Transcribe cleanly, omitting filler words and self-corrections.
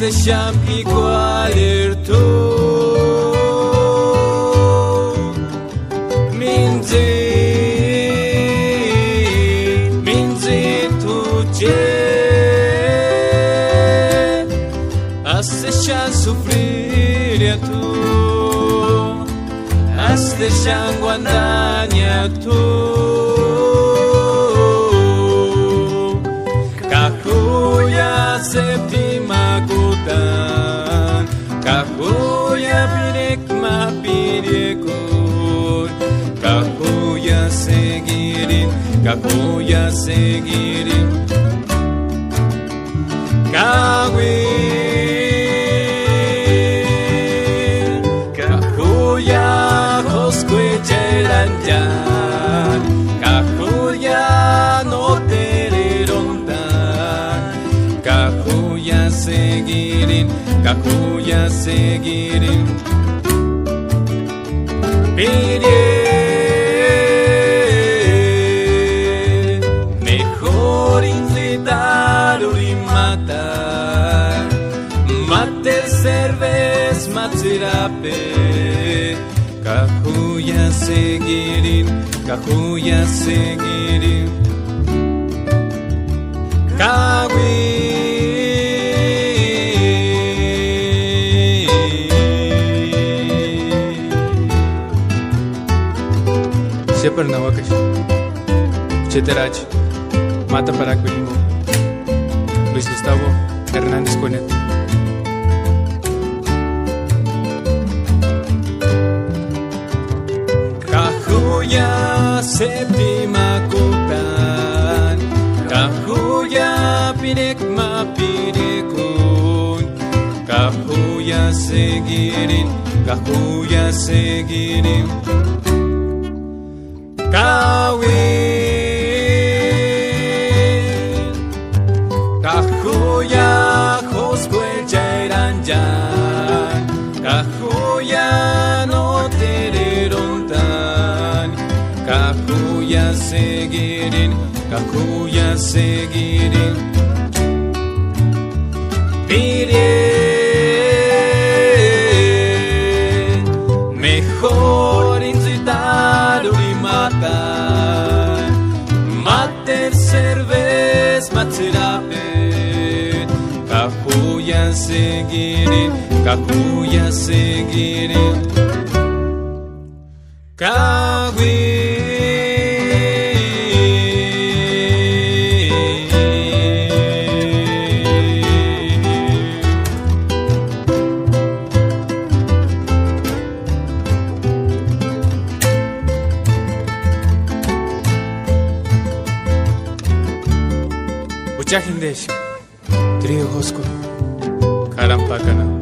este sham igual tu minzi tu je hace ya sufrir a tu hace ya guandaña tu kahuya septima kutan kahuya pirek ma pirekun kahuya seguirin kahuya hoskuecheranjan kahuya no tererondan kahuya seguirin pide mejor incitar y matar mater cervez matzirape kahuya seguirin Shepard Nawakash, Cheterach, Mata Paracuilimo, Luis Gustavo Hernández Cuenet. Kahuya septima kutan, kahuya pirek ma pirekun, kahuya seguirin. Kawin kahuya hoskuecheranjan kahuya no tererontan kahuya seguirin pide mejor incitar y matar mater cervez matzirapet kahuya seguirin Uchahindesh, Trio Hosco, Karampakana.